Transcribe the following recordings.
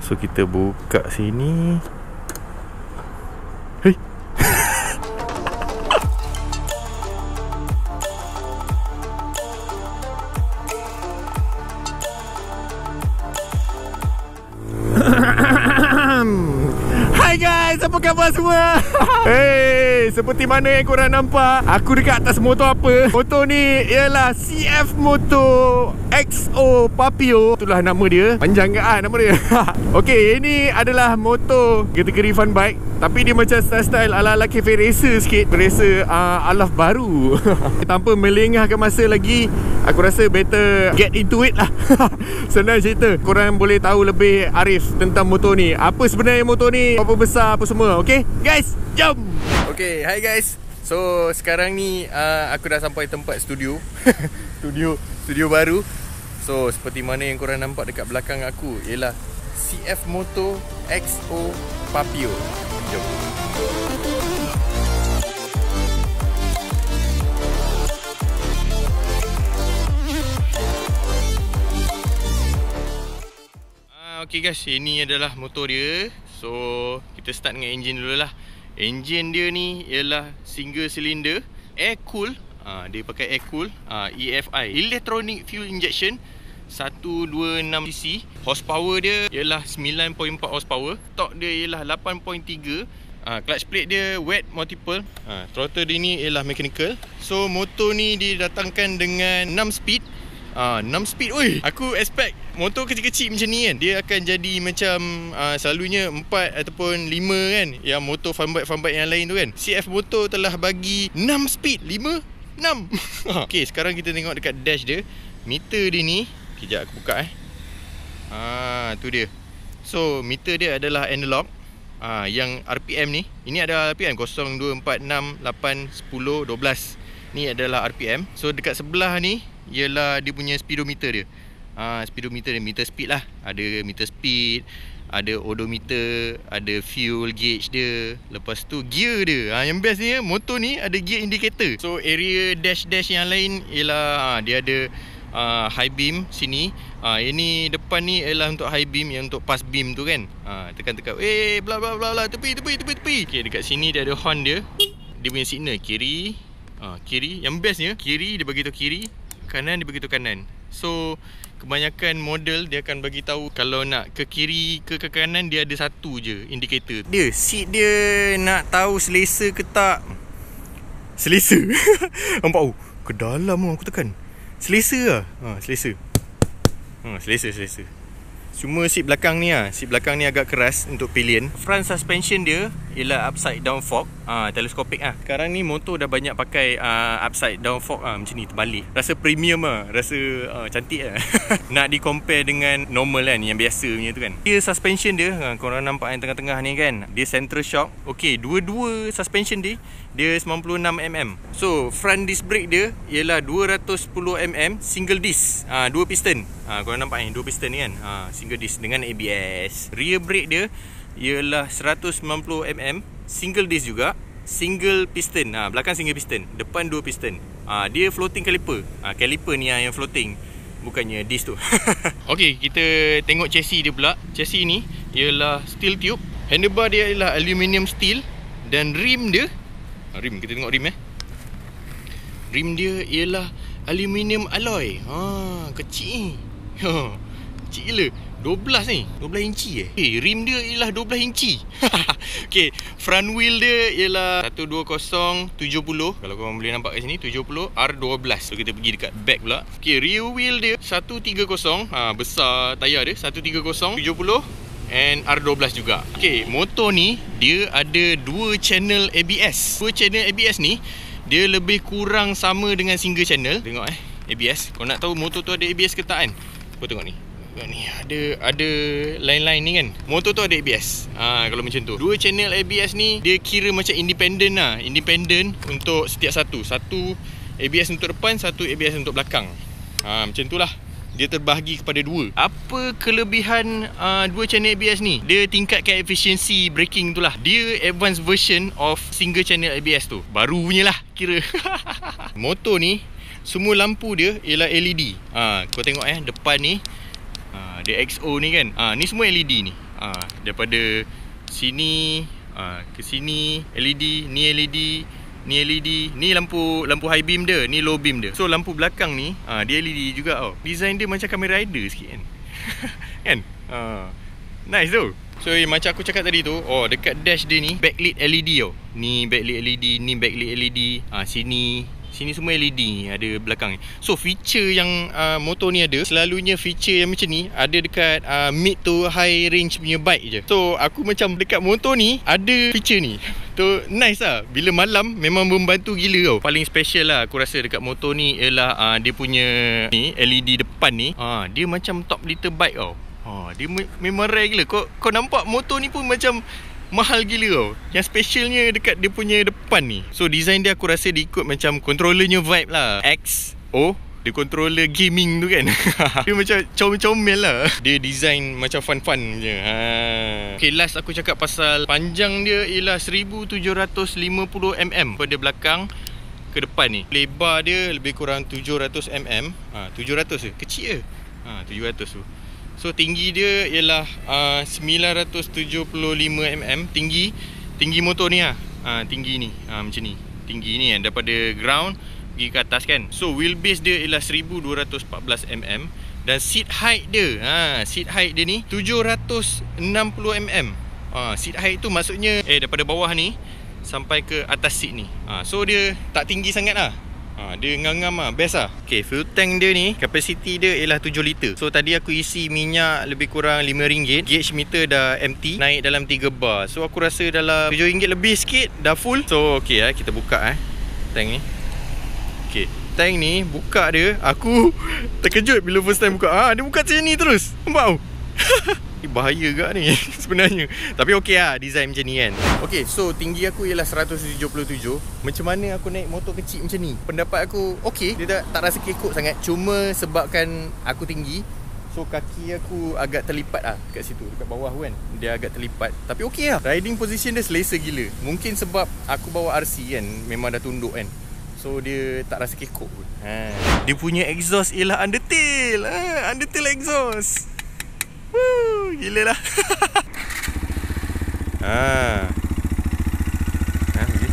So kita buka sini. Hei. Hai guys, apa khabar semua? Hey, seperti mana yang korang nampak, aku dekat atas motor apa? Motor ni ialah CF Moto XO Papio. Itulah nama dia. Panjang ke nama dia? Okay, ini adalah motor kategori fun bike, tapi dia macam style ala-ala cafe racer sikit. Racer alaf baru. Tanpa melengahkan masa lagi, aku rasa better get into it lah. Senang cerita, korang boleh tahu lebih arif tentang motor ni. Apa sebenarnya motor ni, apa besar, apa semua. Okay guys, jom. Okay, hi guys. So sekarang ni aku dah sampai tempat studio. Studio baru. So seperti mana yang korang nampak dekat belakang aku, ialah CF Moto XO Papio. Jom. Okay guys, ini adalah motor dia. So kita start dengan enjin dulu lah. Enjin dia ni ialah single cylinder air cool. Dia pakai air cool, EFI, electronic fuel injection, 126cc. Horsepower dia ialah 9.4 horsepower. Torque dia ialah 8.3. Clutch plate dia wet multiple. Throttle dia ni ialah mechanical. So motor ni didatangkan dengan 6 speed. 6 speed. Oi, aku expect motor kecil-kecil macam ni kan, dia akan jadi macam selalunya 4 ataupun 5 kan, yang motor fun bike yang lain tu kan. CF Moto telah bagi 6 speed. 5, 6. Okay, sekarang kita tengok dekat dash dia. Meter dia ni, kejap aku buka tu dia. So meter dia adalah analog. Yang RPM ni, ini ada RPM 0, 2, 4, 6, 8, 10, 12. Ni adalah RPM. So dekat sebelah ni ialah dia punya speedometer dia. Speedometer dia, meter speed lah. Ada meter speed, ada odometer, ada fuel gauge dia. Lepas tu gear dia. Yang best ni, motor ni ada gear indicator. So area dash yang lain ialah dia ada high beam sini. Ini depan ni ialah untuk high beam, yang untuk pass beam tu kan. Tekan-tekan, bla bla bla bla, tepi. Okay, dekat sini dia ada horn dia. Dia punya signal kiri. Kiri. Yang bestnya, kiri dia bagi tahu kiri, kanan dia bagi tahu kanan. So kebanyakan model dia akan bagi tahu kalau nak ke kiri ke kanan, dia ada satu je indikator. Dia seat dia nak tahu selesa ke tak. Selesa. Nampak ke dalam aku tekan. Selesa lah. Selesa. Selesa. Cuma seat belakang ni seat belakang ni agak keras untuk pillion. Front suspension dia ialah upside down fork, teleskopik Sekarang ni motor dah banyak pakai upside down fork macam ni, terbalik. Rasa premium rasa cantik Nak di compare dengan normal kan, yang biasa punya tu kan. Dia suspension dia, korang nampak yang tengah-tengah ni kan, dia central shock. Okay, dua-dua suspension dia 96mm. So front disc brake dia ialah 210mm single disc, dua piston. Korang nampak ni, dua piston ni kan, single disc dengan ABS. Rear brake dia ialah 190mm single disc juga, single piston. Belakang single piston, depan dua piston. Dia floating caliper. Caliper ni yang floating, bukannya disc tu. Okay, kita tengok chassis dia pula. Chassis ni ialah steel tube. Handlebar dia ialah aluminium steel. Dan rim dia, rim, kita tengok rim rim dia ialah aluminium alloy. Kecil kecil gila. 12 ni, 12 inci rim dia ialah 12 inci. Okay, front wheel dia ialah 120/70. Kalau korang boleh nampak kat sini, 70 R12. So kita pergi dekat back pula. Okay, rear wheel dia 130. Besar tayar dia 130/70 and R12 juga. Okay, motor ni dia ada 2 channel ABS. 2 channel ABS ni dia lebih kurang sama dengan single channel. Tengok ABS. Kau nak tahu motor tu ada ABS ke tak kan? Kau tengok ni. Ni ada line-line ni kan. Motor tu ada ABS. Kalau macam tu. 2 channel ABS ni dia kira macam independent Independent untuk setiap satu. Satu ABS untuk depan, satu ABS untuk belakang. Macam tu lah. Dia terbahagi kepada 2. Apa kelebihan 2 channel ABS ni? Dia tingkatkan efisiensi braking tu lah. Dia advanced version of single channel ABS tu. Baru punya lah kira. Motor ni semua lampu dia ialah LED. Kau tengok depan ni, dia XO ni kan, ni semua LED ni. Daripada sini ke sini LED, ni LED, ni LED, ni lampu high beam dia, ni low beam dia. So lampu belakang ni dia LED juga tau. Design dia macam Kamen Rider sikit kan. Kan? Nice tu. So macam aku cakap tadi tu, dekat dash dia ni backlit LED tau. Ni backlit LED, ni backlit LED. Sini semua LED ni ada belakang ni. So feature yang motor ni ada, selalunya feature yang macam ni ada dekat mid to high range punya bike je. So aku macam dekat motor ni ada feature ni. Tu nice lah. Bila malam memang membantu gila tau. Paling special lah aku rasa dekat motor ni ialah dia punya ni LED depan ni. Dia macam top liter bike tau. Dia memang rare gila. Kau nampak motor ni pun macam mahal gila tau. Yang specialnya dekat dia punya depan ni. So design dia aku rasa dia ikut macam controllernya vibe lah. XO, dia controller gaming tu kan. Dia macam comel-comel lah. Dia design macam fun-fun je. Okay, last aku cakap pasal panjang dia ialah 1750mm pada belakang ke depan ni. Lebar dia lebih kurang 700mm. 700 je, kecil je. 700 tu. So tinggi dia ialah 975mm tinggi motor ni lah. Tinggi ni macam ni. Tinggi ni kan, daripada ground pergi ke atas kan. So wheelbase dia ialah 1214mm. Dan seat height dia seat height dia ni 760mm. Seat height tu maksudnya daripada bawah ni sampai ke atas seat ni. So dia tak tinggi sangat lah. Dia ngam-ngam lah, best lah. Okay, fuel tank dia ni kapasiti dia ialah 7 liter. So tadi aku isi minyak lebih kurang RM5. Gauge meter dah empty, naik dalam 3 bar. So aku rasa dalam RM7 lebih sikit dah full. So okay kita buka tank ni. Okay, tank ni buka dia, aku terkejut bila first time buka. Dia buka macam ni terus. Nampak tau? Bahaya gak ni sebenarnya. Tapi okey lah design macam ni kan. Okay, so tinggi aku ialah 177. Macam mana aku naik motor kecil macam ni? Pendapat aku okey, dia tak rasa kekok sangat. Cuma sebabkan aku tinggi, so kaki aku agak terlipat lah kat situ, dekat bawah kan. Dia agak terlipat. Tapi okey lah, riding position dia selesa gila. Mungkin sebab aku bawa RC kan, memang dah tunduk kan. So dia tak rasa kekok pun. Dia punya exhaust ialah Undertale. Undertale exhaust. Woo, gila lah. Okay.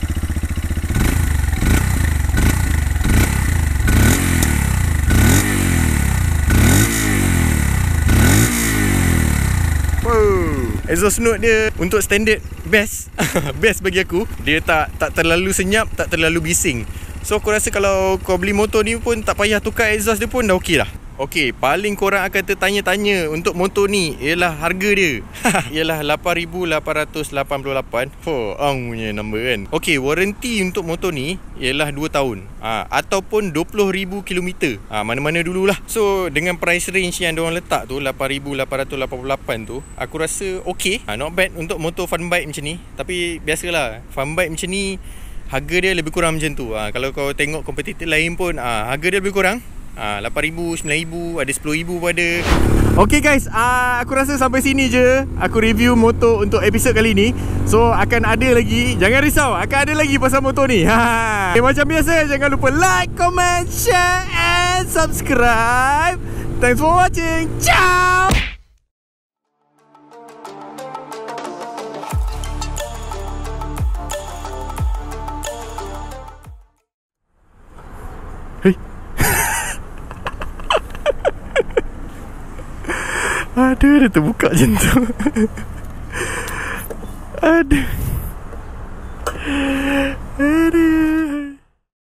Wow, exhaust note dia untuk standard best. Best bagi aku. Dia tak terlalu senyap, tak terlalu bising. So aku rasa kalau kau beli motor ni pun tak payah tukar exhaust dia pun dah okey lah. Okey, paling korang akan tertanya-tanya untuk motor ni ialah harga dia. Ialah 8,888. Punya number kan. Okey, warranty untuk motor ni ialah 2 tahun. Ataupun 20,000 km. Mana-mana dululah. So dengan price range yang diorang letak tu 8,888 tu, aku rasa okey. Not bad untuk motor fun bike macam ni. Tapi biasalah, fun bike macam ni harga dia lebih kurang macam tu. Kalau kau tengok kompetitor lain pun harga dia lebih kurang 8,000, 9,000, ada 10,000 pun ada. Okay guys, aku rasa sampai sini je aku review motor untuk episod kali ni. So akan ada lagi, jangan risau, akan ada lagi pasal motor ni. Okay, macam biasa, jangan lupa like, comment, share and subscribe. Thanks for watching. Ciao. Hey. Aduh, dia terbuka macam tu. Aduh. Aduh.